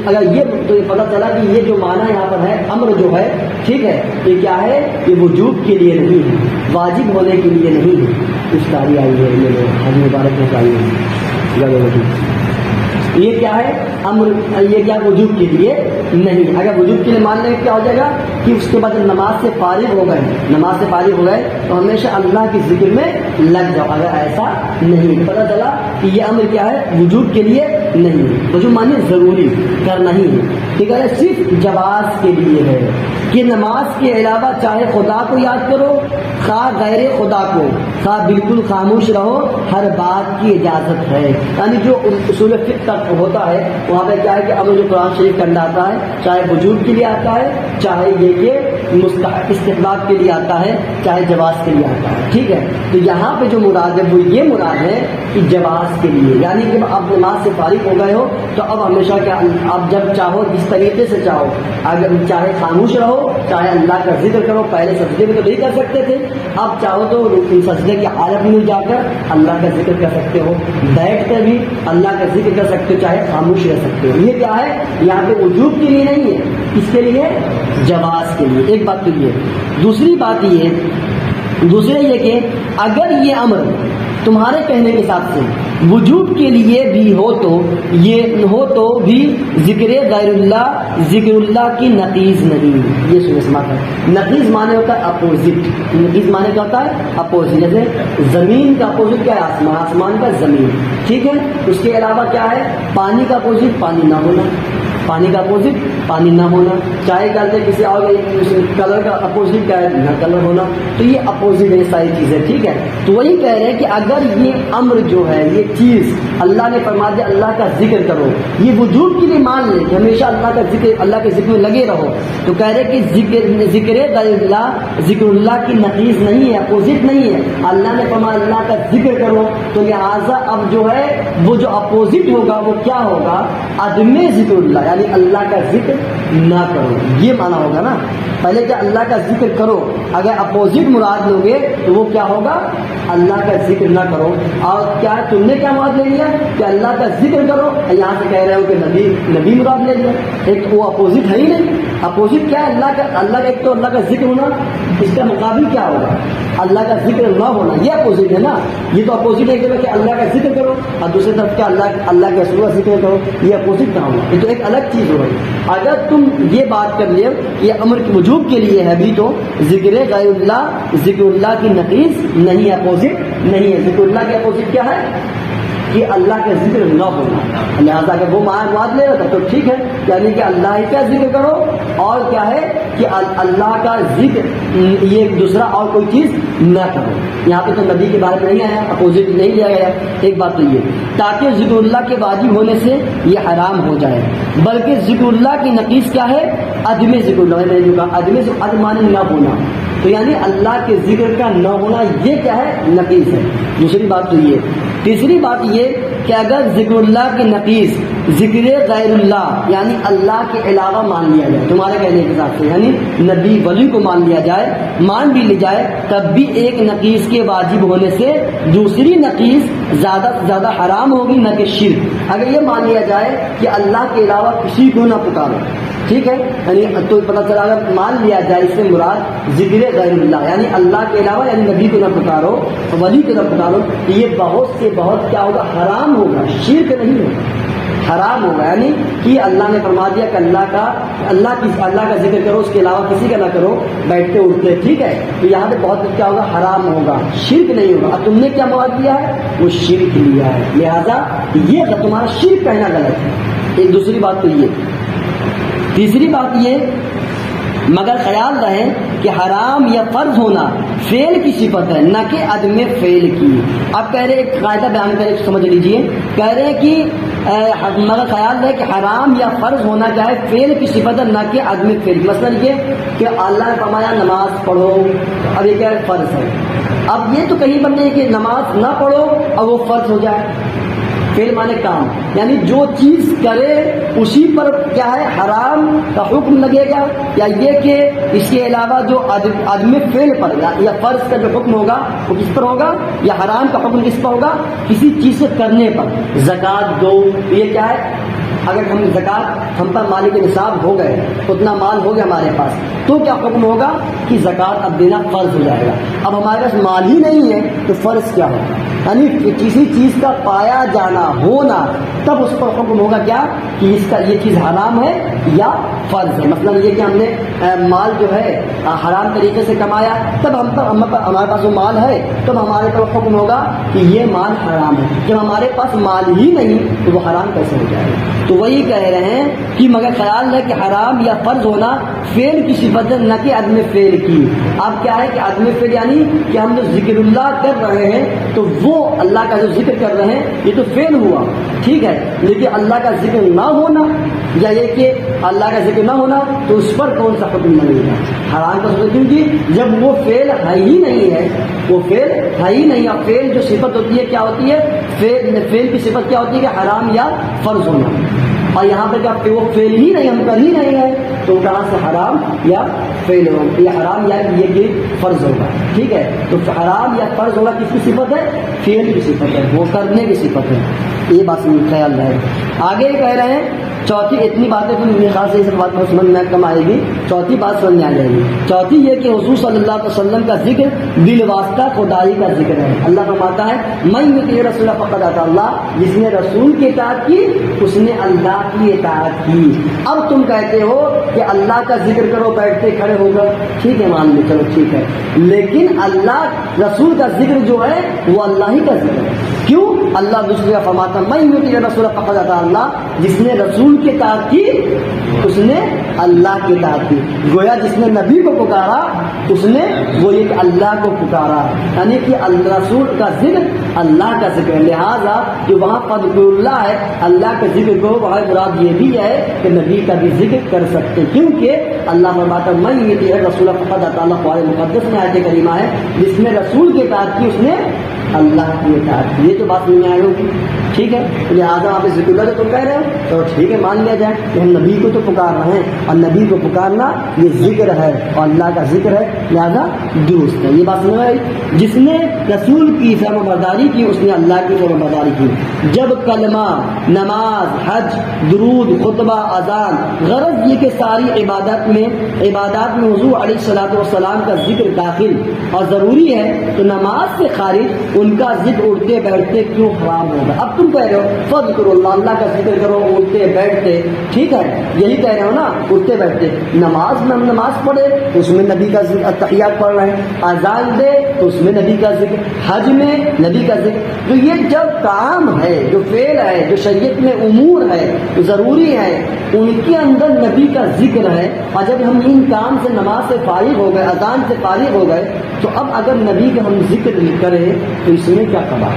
اگر یہ تو پتہ چلا کہ یہ جو معنی یہاں پر ہے امر جو ہے ٹھیک ہے، یہ کیا ہے، یہ وجوب کے لیے نہیں ہے، واجب ہونے کے لیے نہیں ہے. افطاری آئی ہے، یہ حج مبارک میں آئی ہے، یہ کیا ہے امر، یہ کیا وجوب کے لیے نہیں. اگر وجوب کے لیے ماننے میں کیا ہو جائے گا کہ اس کے بعد نماز سے فارغ ہو گئے تو ہمیشہ اللہ کے ذکر میں لگ جاؤ. اگر ایسا نہیں، پتہ چلا کہ یہ امر کیا ہے وجوب کے لیے نہیں ہے، وجوب مانے ضروری کرنا ہی ہے. ٹھیک ہے، صرف جواز کے لیے ہے. کہ نماز کے علاوہ چاہے خدا کو یاد کرو خواہ غیر خدا کو، خواہ بالکل خاموش رہو، ہر بات کی اجازت ہے. یعنی جو اصول فقہ تک ہوتا ہے وہاں پہ کیا ہے کہ اب جو قرآن شریف کا اندر آتا ہے چاہے وجوب کے لیے آتا ہے، چاہے یہ کہ مستحب استحباب کے لیے آتا ہے، چاہے جواز کے لیے آتا ہے. ٹھیک ہے، تو یہاں پہ جو مراد ہے وہ یہ مراد ہے کہ جواز کے لیے، یعنی کہ اب نماز سے فارغ ہو گئے ہو تو اب ہمیشہ کیا اب جب چاہو جس طریقے سے چاہو، اگر چاہے خاموش رہو چاہے اللہ کا ذکر کرو. پہلے سجدے میں تو نہیں کر سکتے تھے، اب چاہو تو سجدے کی حالت میں جا کر اللہ کا ذکر کر سکتے ہو، بیٹھ کر بھی اللہ کا ذکر کر سکتے ہو، چاہے خاموش رہ سکتے ہو. یہ کیا ہے؟ یہاں پہ وجوب کے لیے نہیں ہے، اس کے لیے جواز کے لیے. ایک بات تو یہ. دوسری بات یہ کہ اگر یہ امر تمہارے کہنے کے حساب سے وجوب کے لیے بھی ہو تو یہ ہو تو بھی ذکر غیر اللہ ذکر اللہ کی نقیض نہیں. یہ سنیں سماعت ہے. نقیض معنی ہوتا ہے اپوزٹ. نقیض معنی کیا ہوتا ہے؟ اپوزٹ. جیسے زمین کا اپوزٹ کیا ہے؟ آسمان. آسمان کا زمین. ٹھیک ہے. اس کے علاوہ کیا ہے؟ پانی کا اپوزٹ پانی نہ ہونا. پانی کا اپوزٹ پانی نہ ہونا. چاہے کہتے ہیں کسی اور کلر کا اپوزٹ کیا ہے؟ نہ کلر ہونا. تو یہ اپوزٹ ہے ساری چیزیں. ٹھیک ہے. تو وہی کہہ رہے ہیں کہ اگر یہ امر جو ہے یہ چیز اللہ نے فرما دیا اللہ کا ذکر کرو، یہ وجود کے لیے مان لے کہ ہمیشہ اللہ کا ذکر اللہ کے ذکر میں لگے رہو، تو کہہ رہے کہ ذکر غیر اللہ ذکر اللہ کی نقیض نہیں ہے، اپوزٹ نہیں ہے. اللہ نے فرمایا اللہ کا ذکر کرو، تو لہٰذا اب جو ہے وہ جو اپوزٹ ہوگا وہ کیا ہوگا؟ عدم ذکر اللہ، یعنی اللہ کا ذکر نہ کرو. یہ مانا ہوگا نا. پہلے کہ اللہ کا ذکر کرو، اگر اپوزٹ مراد لو گے تو وہ کیا ہوگا؟ اللہ کا ذکر نہ کرو. اور کیا تم نے کیا مراد لے لیا کہ اللہ کا ذکر کرو، یہاں سے کہہ رہے ہو کہ نبی مراد لے لیا. ایک وہ اپوزٹ ہے ہی نہیں. اپوزٹ کیا ہے؟ اللہ کا ایک تو اللہ کا ذکر ہونا، اس کا مقابل کیا ہوگا؟ اللہ کا ذکر نہ ہونا. یہ اپوزٹ ہے نا. یہ تو اپوزٹ ہے کہ اللہ کا ذکر کرو اور دوسری طرف کیا اللہ کے رسول کا ذکر کرو. یہ اپوزٹ نہ ہونا، یہ تو ایک الگ چیز ہو رہی. اگر تم یہ بات کر لے یہ امر کی وجوب کے لیے ہے بھی تو ذکر غیر اللہ ذکر اللہ کی نقیض نہیں ہے، اپوزٹ نہیں ہے. ذکر اللہ کے اپوزٹ کیا ہے؟ کہ اللہ کا ذکر نہ ہونا. لہٰذا اگر وہ مواد لے رہا تھا تو ٹھیک ہے، یعنی کہ اللہ ہی کا ذکر کرو اور کیا ہے کہ اللہ کا ذکر یہ دوسرا اور کوئی چیز نہ کرو. یہاں پہ تو نبی کے بارے میں نہیں آیا، اپوزٹ نہیں لیا گیا. ایک بات تو یہ تاکہ ذکر اللہ کے واجب ہونے سے یہ حرام ہو جائے، بلکہ ذکر اللہ کی نقیض کیا ہے؟ عدم ذکر اللہ. میں نے جو کہا عدم معنی نہ ہونا، تو یعنی اللہ کے ذکر کا نہ ہونا یہ کیا ہے؟ نقیض ہے. دوسری بات تو یہ. تیسری بات یہ کہ اگر ذکر اللہ کی نقیض ذکر غیر اللہ یعنی اللہ کے علاوہ مان لیا جائے تمہارے کہنے کے حساب سے، یعنی نبی ولی کو مان لیا جائے، مان بھی لی جائے، تب بھی ایک نقیض کے واجب ہونے سے دوسری نقیض زیادہ سے زیادہ حرام ہوگی، نہ کہ شرک. اگر یہ مان لیا جائے کہ اللہ کے علاوہ کسی کو نہ پکارو، ٹھیک ہے، یعنی تو پتہ چلا اگر مان لیا جائے اس سے مراد ذکر غیر اللہ یعنی اللہ کے علاوہ یعنی نبی کو نہ پکارو، ولی کو نہ پکارو، یہ بہت سے بہت کیا ہوگا؟ حرام ہوگا. شرک نہیں ہوگا، حرام ہوگا. یعنی کہ اللہ نے فرما دیا کہ اللہ کا ذکر کرو، اس کے علاوہ کسی کا نہ کرو بیٹھتے اٹھتے. ٹھیک ہے، تو یہاں پہ بہت کیا ہوگا؟ حرام ہوگا، شرک نہیں ہوگا. اب تم نے کیا مواد لیا ہے؟ وہ شرک لیا ہے. لہذا یہ تمہارا شرک کہنا غلط ہے. ایک دوسری بات تو یہ. تیسری بات یہ مگر خیال رہے کہ حرام یا فرض ہونا فعل کی صفت ہے، نہ کہ عدم فعل کی. اب کہہ رہے ایک قاعدہ بیان کرے سمجھ لیجئے. کہہ رہے کہ مگر خیال رہے کہ حرام یا فرض ہونا کیا ہے؟ فعل کی صفت ہے، نہ کہ عدم فعل. مثلا یہ کہ اللہ نے فرمایا نماز پڑھو، اب یہ کیا ہے؟ فرض ہے. اب یہ تو کہیں پر نہیں کہ نماز نہ پڑھو اور وہ فرض ہو جائے. فعل مانے کام، یعنی جو چیز کرے اسی پر کیا ہے؟ حرام کا حکم لگے گا، یا یہ کہ اس کے علاوہ جو عدم فعل پر یا فرض کا جو حکم ہوگا وہ کس پر ہوگا؟ یا حرام کا حکم کس پر ہوگا؟ کسی چیز سے کرنے پر. زکوٰۃ دو، یہ کیا ہے؟ اگر ہم زکوٰۃ ہم پر مالی کے نصاب ہو گئے، اتنا مال ہو گیا ہمارے پاس، تو کیا حکم ہوگا کہ زکوٰۃ اب دینا فرض ہو جائے گا. اب ہمارے پاس مال ہی نہیں ہے تو فرض کیا ہوگا؟ یعنی کسی چیز کا پایا جانا ہونا، تب اس پر حکم ہوگا کیا کہ اس کا یہ چیز حرام ہے یا فرض ہے. مثلا یہ کہ ہم نے مال جو ہے حرام طریقے سے کمایا، تب ہمارے پاس وہ مال ہے، تب ہمارے طرف حکم ہوگا کہ یہ مال حرام ہے. جب ہمارے پاس مال ہی نہیں تو وہ حرام کیسے ہو جائے گا؟ تو وہی کہہ رہے ہیں کہ مگر خیال ہے کہ حرام یا فرض ہونا فعل کی صفت ہے، نہ کہ عدم فعل کی. اب کیا ہے کہ عدم فعل یعنی کہ ہم جو ذکر اللہ کر رہے ہیں تو وہ اللہ کا جو ذکر کر رہے ہیں یہ تو فعل ہوا، ٹھیک ہے، لیکن اللہ کا ذکر نہ ہونا یا یہ کہ اللہ کا ذکر نہ ہونا تو اس پر کون سا حکم لگے گا؟ حرام کا حکم. کیونکہ جب وہ فعل ہے ہی نہیں ہے، وہ فعل ہے ہی نہیں. اب فعل جو صفت ہوتی ہے کیا ہوتی ہے؟ فعل کی صفت کیا ہوتی ہے کہ حرام یا فرض ہونا. اور یہاں پہ کیا وہ فعل ہی نہیں، ہم کر ہی نہیں ہے، تو کہاں سے حرام یا فعل ہوگا؟ یہ حرام یا یہ کہ فرض ہوگا، ٹھیک ہے. تو حرام یا فرض ہوگا کس کی صفت ہے؟ فعل کی صفت ہے، وہ کرنے کی صفت ہے. یہ بات خیال رہے. آگے کہہ رہے ہیں چوتھی، اتنی باتیں تو میرے خیال سے اس بات کو سمجھ میں کم آئے گی. چوتھی بات سمجھ میں آ جائے گی. چوتھی یہ کہ حضور صلی اللہ علیہ وسلم کا ذکر دل واسطہ خدائی کا ذکر ہے. اللہ فرماتا ہے من یطیع رسول فقد اطاع اللہ، جس نے رسول کی اطاعت کی اس نے اللہ کی اطاعت کی. اب تم کہتے ہو کہ اللہ کا ذکر کرو بیٹھتے کھڑے ہو کر، ٹھیک ہے، مان لو، چلو ٹھیک ہے، لیکن اللہ رسول کا ذکر جو ہے وہ اللہ ہی کا ذکر ہے. کیوں؟ اللہ دوسری جگہ فرماتا ہے من یطیع رسول فقد اطاع اللہ، جس نے رسول کی اطاعت کی اس نے اللہ کی اطاعت کی. گویا جس نے نبی کو پکارا اس نے وہ ایک اللہ کو پکارا، یعنی کہ رسول کا ذکر اللہ کا ذکر. لہذا جو وہاں فذکر اللہ ہے، اللہ کا ذکر کو وہاں مراد یہ بھی ہے کہ نبی کا بھی ذکر کر سکتے ہیں، کیونکہ اللہ فرماتا ہے من یطیع رسول فقد اطاع اللہ. قرآن مقدس میں آیت کریمہ ہے جس نے رسول کی اطاعت کی اس نے اللہ کی اطاعت کی. یہ تو بات نہیں آئے ہوگی، ٹھیک ہے. لہٰذا آپ ذکر اللہ جو تم کہہ رہے ہو تو ٹھیک ہے، مان لیا جائے کہ ہم نبی کو تو پکار رہے ہیں، اور نبی کو پکارنا یہ ذکر ہے اور اللہ کا ذکر ہے، لہذا درست ہے. یہ بات سمجھ آئی؟ جس نے رسول کی فرما برداری کی اس نے اللہ کی فرما برداری کی. جب کلمہ، نماز، حج، درود، خطبہ، اذان، غرض یہ کہ ساری عبادات میں حضور علیہ الصلوۃ والسلام کا ذکر داخل اور ضروری ہے، تو نماز سے خارج ان کا ذکر اٹھتے بیٹھتے کیوں حرام ہوگا؟ اب تم کہہ رہے ہو فذکر اللہ، اللہ کا ذکر کرو اٹھتے بیٹھتے، ٹھیک ہے، یہی کہہ رہے ہو نا، اٹھتے بیٹھتے. نماز میں ہم نماز پڑھے تو اس میں نبی کا ذکر، تحیات پڑھ رہے ہیں، اذان دے تو اس میں نبی کا ذکر، حج میں نبی کا ذکر. تو یہ جب کام ہے، جو فعل ہے، جو شریعت میں امور ہے، جو ضروری ہے، ان کے اندر نبی کا ذکر ہے. اور جب ہم ان کام سے، نماز سے فارغ ہو گئے، اذان سے فارغ ہو گئے، تو اب اگر نبی کا ہم ذکر کریں تو اس میں کیا کبا؟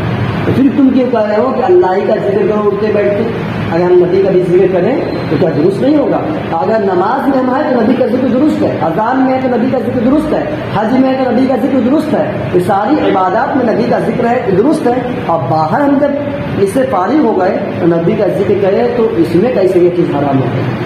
تو پھر تم کیوں کہہ رہے ہو کہ اللہ ہی کا ذکر کرو اٹھتے بیٹھتے؟ اگر ہم نبی کا بھی ذکر کریں تو کیا درست نہیں ہوگا؟ اگر نماز میں ہم ہیں تو نبی کا ذکر درست ہے، اذان میں ہے تو نبی کا ذکر درست ہے، حج میں ہے تو نبی کا ذکر درست ہے، یہ ساری عبادات میں نبی کا ذکر ہے، درست ہے. اور باہر ہم جب اس سے فارغ ہو گئے تو نبی کا ذکر کرے تو اس میں کیسے یہ چیز حرام ہو گئی؟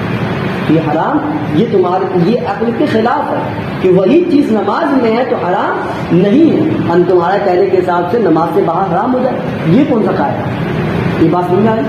یہ حرام، یہ تمہارے، یہ عقل کے خلاف ہے کہ وہی چیز نماز میں ہے تو حرام نہیں ہے. ہم تمہارے کہنے کے حساب سے نماز سے باہر حرام ہو جائے، یہ کون سا قاعدہ ہے؟ یہ بات سمجھ آئے؟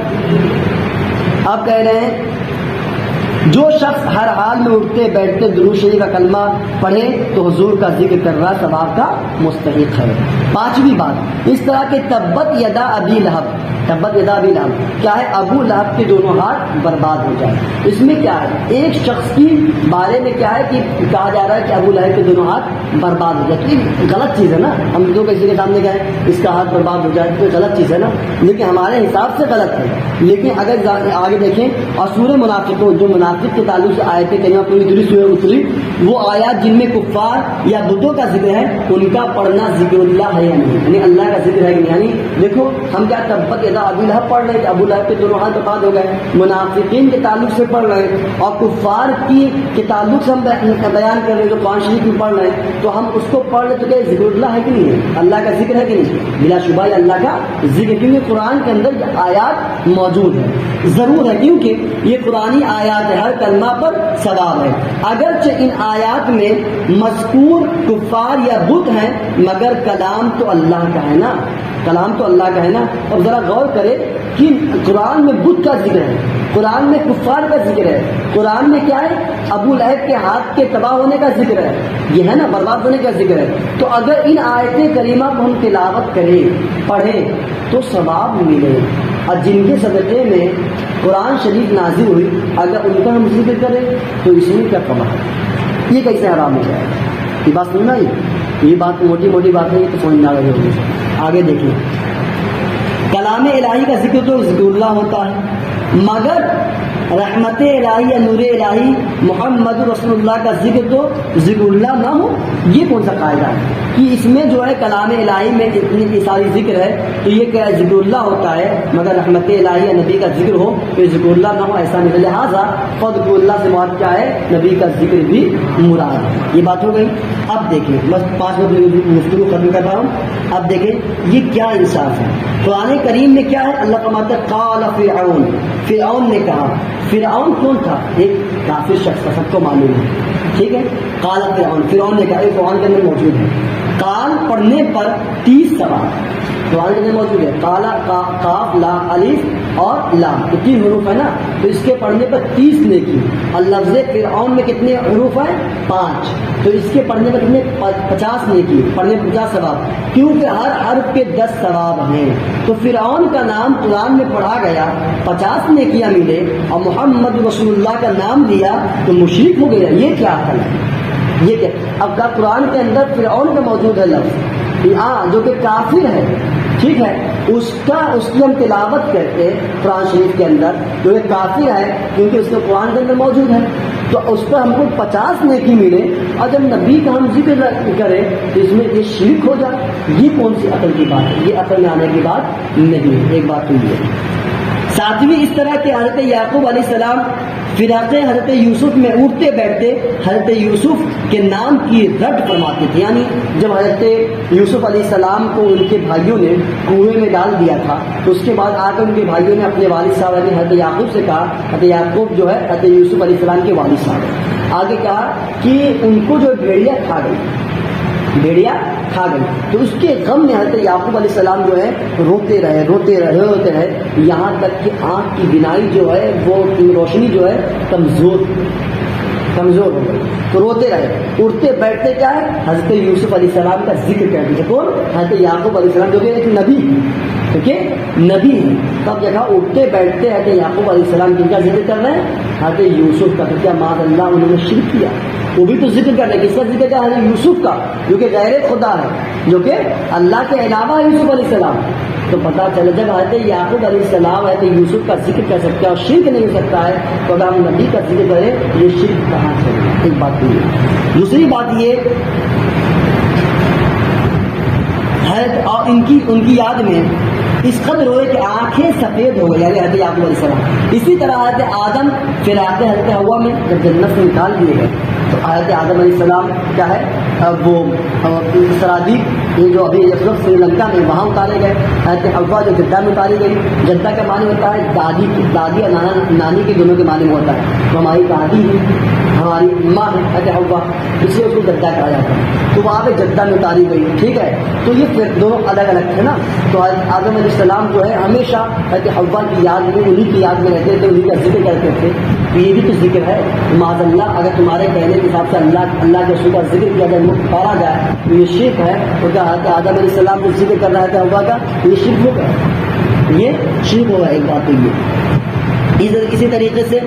آپ کہہ رہے ہیں جو شخص ہر حال میں اٹھتے بیٹھتے درود شریف کا کلمہ پڑھے تو حضور کا ذکر کر رہا ثواب کا مستحق ہے. پانچویں بات، اس طرح کے تبت یدا ابی لہب، تبت یدا ابی لہب کیا ہے؟ ابو لہب کے دونوں ہاتھ برباد ہو جائے. اس میں کیا ہے؟ ایک شخص کی بارے میں کیا ہے کہ کہا جا رہا ہے کہ ابو لہب کے دونوں ہاتھ برباد ہو جائے. تو یہ غلط چیز ہے نا. ہم جو کسی کے سامنے گئے اس کا ہاتھ برباد ہو جائے تو غلط چیز ہے نا، لیکن ہمارے حساب سے غلط ہے. لیکن اگر آگے دیکھیں، اور سورہ منافقون، جو منافق کے تعلق سے آیتیں کریمہ پوری دوری سورہ اتری، وہ آیات جن میں کفار یا بتوں کا ذکر ہے ان کا پڑھنا ذکر اللہ ہے یا نہیں، یعنی اللہ کا ذکر ہے کہ نہیں. یعنی دیکھو ہم کیا تبت یدا ابی لہب پڑھ رہے ہیں، ابو لہب کے دونوں ہاتھ برباد ہو گئے، منافقین کے تعلق سے پڑھ رہے ہیں، اور کفار کی کے تعلق سے ہم بیان کر رہے ہیں جو قرآن شریف میں پڑھ رہے ہیں. تو ہم اس کو پڑھ رہے تو کیا ذکر اللہ ہے کہ نہیں ہے؟ اللہ کا ذکر ہے کہ نہیں؟ بلا شبہ اللہ کا ذکر، کیونکہ قرآن کے اندر یہ آیات موجود ہے، ضرور ہے، کیونکہ یہ قرآنی آیات ہے، ہر کلمہ پر ثواب ہے. اگرچہ ان آیات میں مذکور کفار یا بت ہیں مگر کلام تو اللہ کا ہے نا، کلام تو اللہ کا ہے نا. اور ذرا غور کرے کہ قرآن میں بت کا ذکر ہے، قرآن میں کفار کا ذکر ہے، قرآن میں کیا ہے؟ ابو لہب کے ہاتھ کے تباہ ہونے کا ذکر ہے، یہ ہے نا، برباد ہونے کا ذکر ہے. تو اگر ان آیت کریمہ کو ہم تلاوت کریں، پڑھیں تو ثواب ملے. اور جن کے صدقے میں قرآن شریف نازل ہوئی، اگر ان کا ہم ذکر کریں تو اس میں کیا کما ہے؟ یہ کیسے حرام ہو جائے گا؟ یہ بات سننا ہی، یہ بات موٹی موٹی بات ہے، یہ تو سمجھ میں آ گئی ہوگی۔ آگے دیکھیں، کلام الہی کا ذکر تو ذکر اللہ ہوتا ہے، مگر رحمت الہی یا نور الہی محمد رسول اللہ کا ذکر تو ذکر اللہ نہ ہو، یہ کون سا قاعدہ ہے کہ اس میں جو ہے کلام الہی میں اتنی ساری ذکر ہے تو یہ کیا ذکر اللہ ہوتا ہے، مگر رحمت الہی یا نبی کا ذکر ہو تو ذکر اللہ نہ ہو، ایسا نہیں۔ لہٰذا فذکر اللہ سے مراد کیا ہے؟ نبی کا ذکر بھی مراد ہے۔ یہ بات ہو گئی۔ اب دیکھیں، بس 5 منٹ گفتگو ختم کر رہا ہوں۔ اب دیکھیں یہ کیا انصاف ہے۔ قرآن کریم میں کیا ہے؟ اللہ فرماتا ہے قال فرعون، فرعون نے کہا۔ فرعون کون تھا؟ ایک کافر شخص تھا، سب کو معلوم ہے، ٹھیک ہے۔ قال فرعون، فرعون نے کہا، یہ قرآن کے اندر موجود ہے۔ قال پڑھنے پر 30 سوال قرآن کے اندر موجود ہے، قال قاف لام الف اور لام، تو 3 حروف ہے نا، تو اس کے پڑھنے پر 30 نیکی۔ اور لفظ فرعون میں کتنے حروف ہیں؟ 5، تو اس کے پڑھنے پر کتنے؟ 50 نیکی، پڑھنے پر 50 ثواب، کیونکہ ہر حرف کے 10 ثواب ہیں۔ تو فرعون کا نام قرآن میں پڑھا گیا، 50 نیکیاں ملے، اور محمد رسول اللہ کا نام لیا تو مشرک ہو گیا۔ یہ کیا عقل ہے؟ یہ کیا؟ اب کا قرآن کے اندر فرعون کا موجود ہے لفظ، ہاں، جو کہ کافر ہے، ٹھیک ہے، اس کی ہم تلاوت کرتے قرآن شریف کے اندر، جو یہ کافر ہے کیونکہ اس کے قرآن کے اندر موجود ہے، تو اس پر ہم کو 50 نیکی ملے، اور جب نبی کا ہم ذکر کریں تو اس میں یہ شرک ہو جائے۔ یہ کون سی عقل کی بات ہے؟ یہ عقل میں آنے کی بات نہیں ہے۔ ایک بات تو یہ ہے۔ ساتویں اس طرح کہ حضرت یعقوب علیہ السلام فراق حضرت یوسف میں اٹھتے بیٹھتے حضرت یوسف کے نام کی رٹ فرماتے تھے، یعنی جب حضرت یوسف علیہ السلام کو ان کے بھائیوں نے کنویں میں ڈال دیا تھا تو اس کے بعد آ کر ان کے بھائیوں نے اپنے والد صاحب حضرت یعقوب سے کہا، حضرت یعقوب جو ہے حضرت یوسف علیہ السلام کے والد صاحب ہیں، آگے کہا کہ ان کو جو بھیڑیا کھا گئی، بھیڑیا کھا گئی، تو اس کے غم میں حضرت یعقوب علیہ السلام جو ہے روتے رہے یہاں تک کہ آنکھ کی بینائی جو ہے وہ روشنی جو ہے کمزور ہو گئی، تو روتے رہے، اٹھتے بیٹھتے کیا ہے؟ حضرت یوسف علیہ السلام کا ذکر کر دیا۔ کون؟ حضرت یعقوب علیہ السلام، جو کہ ایک نبی، نبی ہے، تب جگہ اٹھتے بیٹھتے حضرت یعقوب علیہ السلام جن کا ذکر کر رہے ہیں؟ حضرت یوسف کا۔ تو کیا معاذ اللہ انہوں نے شرک کیا؟ وہ بھی تو ذکر کر رہے ہیں، کس کا ذکر کیا؟ حضرت یوسف کا، جو کہ غیر خدا ہے، جو کہ اللہ کے علاوہ ہے یوسف علیہ السلام۔ تو پتہ چلا جب حضرت یعقوب علیہ السلام حضرت یوسف کا ذکر کر سکتا ہے اور شرک نہیں ہو سکتا ہے، تو اگر ہم نبی کا ذکر کریں یہ شرک کہاں سے؟ ایک بات تو یہ۔ دوسری بات یہ ہے، اور ان کی یاد میں اس قدر ہوئے کہ آنکھیں سفید ہو گئی، یعنی حضرت یعقوب علیہ السلام۔ اسی طرح حضرت آدم فراق حضرت حوا میں جب جنت سے نکال دیے گئے تو حضرت آدم علیہ السلام کیا ہے وہ سرادیق، یہ جو ابھی سری لنکا میں وہاں اتارے گئے۔ حضرت حوا جو جدہ میں اتاری گئی، جدہ کا معنی ہوتا ہے دادی اور نانی کے دونوں کے معنی میں ہوتا ہے، تو ہماری دادی ہے، ہماری ماں ہے حضرت حوا، اس لیے اس کو جدہ کہا جاتا ہے، تو وہاں پہ جدہ میں اتاری گئی، ٹھیک ہے۔ تو یہ پھر دونوں الگ الگ تھے نا، تو آدم علیہ السلام جو ہے ہمیشہ حضرت حوا کی یاد میں، انہی کی یاد میں رہتے تھے، انہی کا ذکر کرتے تھے، تو یہ بھی تو ذکر ہے۔ معاذ اللہ اگر تمہارے کہنے کے حساب سے اللہ کے رسول کا ذکر کیا جائے، مفت پڑا جائے تو یہ شرک ہے، اور کیا حضرت آدم علیہ السلام جو ذکر کر رہا تھا حوا کا، یہ شرک ہوگا، یہ شرک ہوگا۔ ایک بات تو یہ۔ اسی طریقے سے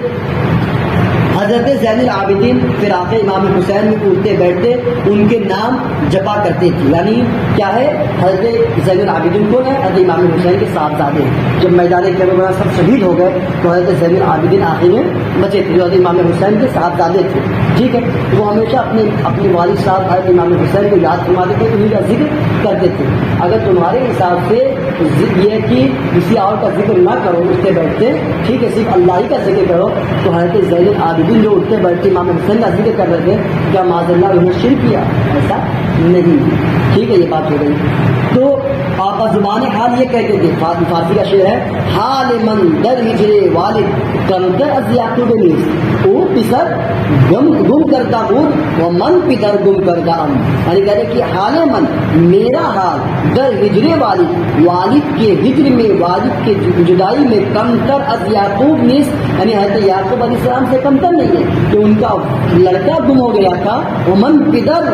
حضرت زین العابدین فراق امام حسین میں اٹھتے بیٹھتے ان کے نام جپا کرتے تھے، یعنی کیا ہے؟ حضرت زین العابدین کون ہے؟ حضرت امام حسین کے صاحبزادے، جب میدان کربلا سب شہید ہو گئے تو حضرت زین العابدین آخر میں بچے تھے، جو حضرت امام حسین کے صاحبزادے تھے، ٹھیک ہے۔ وہ ہمیشہ اپنے والد صاحب حضرت امام حسین کو یاد فرماتے تھے، انہیں کا ذکر کرتے تھے۔ اگر تمہارے حساب سے یہ کہ کسی اور کا ذکر نہ کرو اٹھتے بیٹھتے، ٹھیک ہے، صرف اللہ ہی کا ذکر کرو، تو حضرت زین العابدین جو اٹھتے بیٹھتے امام حسین کا ذکر کر رہے تھے، کیا معاذ اللہ انہوں نے شرک کیا؟ ایسا نہیں، ٹھیک ہے، یہ بات ہو گئی۔ تو آپ زبان حال یہ کہتے تھے، فارسی کا شعر ہے، حال من در ہجرے والد کمتر از یعقوب نیز، او پسر گم کردہ بود و من پدر گم کردہ ام، یعنی کہتے کہ حال من، میرا حال، در ہجرے والد کے ہجر میں، والد کے جدائی میں، کمتر از یعقوب نیز، یعنی حضرت یعقوب علیہ السلام سے کمتر نہیں ہے کہ ان کا لڑکا گم ہو گیا تھا، وہ من پدر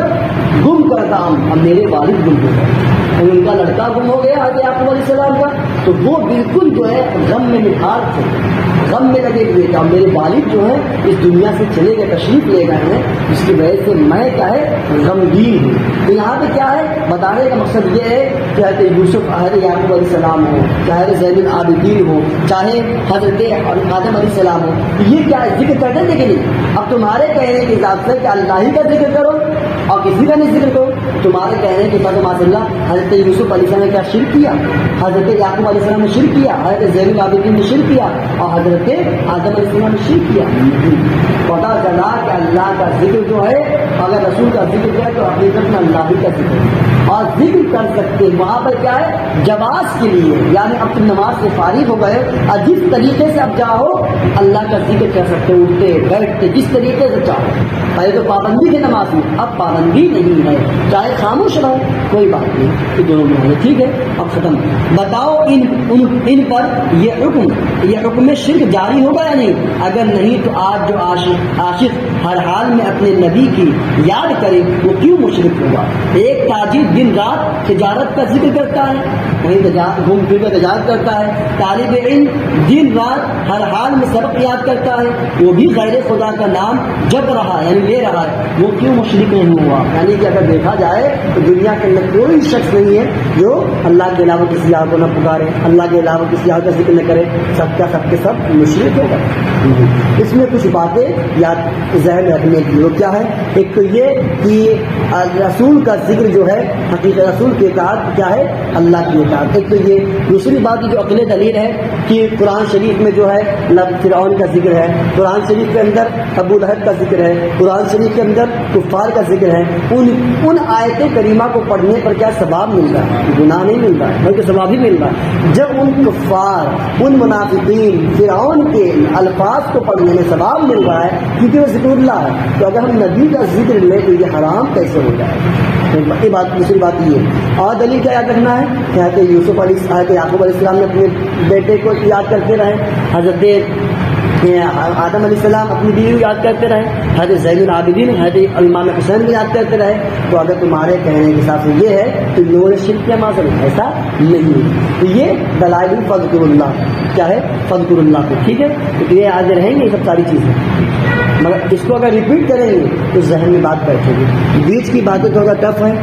گم کردہ ام، اب میرے والد گم ہو گئے، ان کا لڑکا گم ہو گیا حضرت یعقوب علیہ السلام کا، تو وہ بالکل جو ہے غم میں نکھار تھے، غم میں لگے ہوئے تھے. میرے والد جو ہے اس دنیا سے چلے گئے، تشریف لے گئے ہیں، جس کی وجہ سے میں کیا ہے غمگین ہوں. تو یہاں پہ کیا ہے بتانے کا مقصد یہ ہے کہ حضرت یوسف حضرت یعقوب علیہ السلام ہو، چاہے حضرت زین العابدین ہو، چاہے حضرت آدم علیہ السلام ہو، یہ کیا ہے ذکر کرنے دے کہ نہیں. اب تمہارے کہنے کے حساب سے کہ اللہ ہی کا ذکر کرو اور کسی کا نہیں ذکر کرو. تمہارے کہنے کے بعد ماشاء اللہ حضرت یوسف علیہ السلام نے کیا شرک کیا، حضرت یعقوب علیہ السلام نے شرک کیا، حضرت زین العابدین نے شرک کیا، اور حضرت آدم علیہ السلام نے شرک کیا. پتا چلا کہ اللہ کا ذکر جو ہے، اگر رسول کا ذکر ہے تو حقیقت میں اللہ ہی کا ذکر ہے. اور ذکر کر سکتے وہاں پر کیا ہے جواز کے لیے، یعنی اب تم نماز سے فارغ ہو گئے اور جس طریقے سے اب چاہو اللہ کا ذکر کر سکتے، اٹھتے بیٹھتے جس طریقے سے چاہو. پہلے تو پابندی تھی نماز میں، اب پابندی نہیں ہے، چاہے خاموش رہو کوئی بات نہیں، یہ دونوں میں ہے. ٹھیک ہے اب ختم. بتاؤ ان پر یہ حکم شرک جاری ہوگا یا نہیں؟ اگر نہیں تو آج جو عاشق ہر حال میں اپنے نبی کی یاد کرے وہ کیوں مشرک ہوگا؟ ایک تاجر دن رات تجارت کا ذکر کرتا ہے، کہیں گھوم پھر کر تجارت کرتا ہے. طالب علم دن رات ہر حال میں سبق یاد کرتا ہے، وہ بھی غیر خدا کا نام جپ رہا ہے یعنی لے رہا ہے، وہ کیوں مشرک نہیں ہوا؟ یعنی کہ اگر دیکھا جائے تو دنیا کے اندر کوئی شخص نہیں ہے جو اللہ کے علاوہ کسی اور کو نہ پکارے، اللہ کے علاوہ کسی اور کا ذکر نہ کرے. سب کا سب کے سب مشرک ہوگا. اس میں کچھ باتیں یاد ذہن رکھنے کی. وہ کیا ہے؟ ایک تو یہ کہ رسول کا ذکر جو ہے حقیقت رسول کی اطاعت کیا ہے اللہ کی اطاعت. ایک تو یہ. دوسری بات جو عقلی دلیل ہے کہ قرآن شریف میں جو ہے فرعون کا ذکر ہے، قرآن شریف کے اندر ابو لہب کا ذکر ہے، قرآن شریف کے اندر کفار کا ذکر ہے. ان آیت کریمہ کو پڑھنے پر کیا ثواب مل رہا ہے؟ گناہ نہیں مل رہا ہے بلکہ ثواب ہی مل رہا ہے. جب ان کفار ان منافقین فرعون کے الفاظ کو پڑھنے میں ثواب مل رہا ہے کیونکہ وہ ذکر اللہ ہے، تو اگر ہم نبی کا ذکر لیں تو یہ حرام کیسے ہو جائے؟ یہ بات. دوسری بات یہ اور دلیل کیا یاد رکھنا ہے کہ حضرت یوسف حضرت یعقوب علیہ السلام نے اپنے بیٹے کو یاد کرتے رہے، حضرت آدم علیہ السلام اپنی بیوی کو یاد کرتے رہے، حضرت زین العابدین حضرت امام حسین کو یاد کرتے رہے. تو اگر تمہارے کہنے کے حساب سے یہ ہے تو لوگوں نے شرک کیا معذر ایسا نہیں. تو یہ دلائل فضل اللہ کیا ہے فضل اللہ کو. ٹھیک ہے تو یہ آگے رہیں گے یہ سب ساری چیزیں، مگر اس کو اگر ریپیٹ کریں گے تو ذہن میں بات بیٹھے گی. بیچ کی باتیں تھوڑا ٹف ہے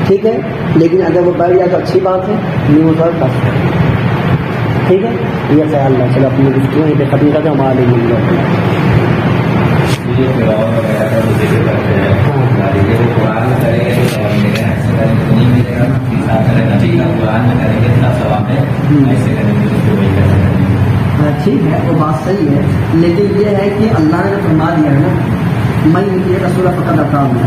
ٹھیک ہے، لیکن اگر وہ بیٹھ جائے تو اچھی بات ہے، نہیں وہ تھوڑا ٹف ہے. ٹھیک ہے یہ خیال ہے. چلو اپنی گفتگو یہ ختم کرتے ہیں. ہمارے ٹھیک ہے وہ بات صحیح ہے، لیکن یہ ہے کہ اللہ نے فرما دیا ہے نا میں یہ رسول فقط عطا ہوں،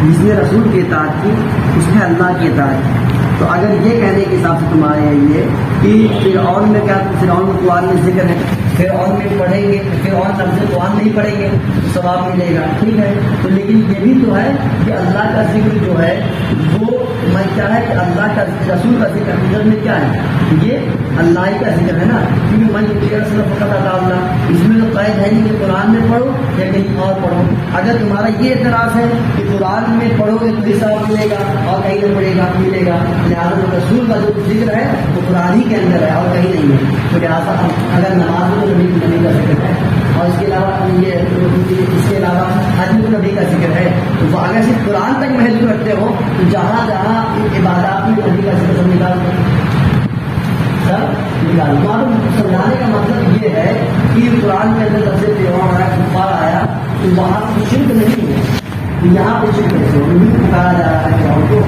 جس نے رسول کی اطاعت کی اس نے اللہ کی اطاعت کی. تو اگر یہ کہنے کے حساب سے تمہارے یہ کہ فرعون میں کیا فرعون میں قرآن میں ذکر ہے، فرعون میں پڑھیں گے فرعون لفظ قرآن نہیں پڑھیں گے تو ثواب ملے گا. ٹھیک ہے تو لیکن یہ بھی تو ہے کہ اللہ کا ذکر جو ہے وہ میں کیا ہے کہ اللہ کا رسول کا ذکر حقیقت میں کیا ہے یہ اللہ ہی کا ذکر ہے نا، کیونکہ میں یہ رسول فقط اللہ اس میں تو قید ہے نہیں کہ قرآن میں پڑھو یا کہیں اور پڑھو. اگر تمہارا یہ اعتراض ہے کہ قرآن میں پڑھو گے تو ثواب ملے گا اور کہیں نہ پڑے گا ملے گا، لہٰذا رسول کا جو ذکر ہے وہ قرآن ہی کے اندر ہے اور کہیں نہیں ہے. تو لہٰذا اگر نماز میں تو نبی کا ذکر ہے اور اس کے علاوہ یہ اس کے علاوہ حج میں نبی کا ذکر ہے، تو اگر صرف قرآن تک محدود رکھتے ہو تو جہاں جہاں عبادات میں نبی کا ذکر سب نکال سمجھانے کا مطلب یہ ہے کہ قرآن کے اندر سب سے تیوہار آیا کفار آیا تو وہاں پہ شرک نہیں ہے، یہاں پہ شرک ہے پکارا جا رہا ہے کو.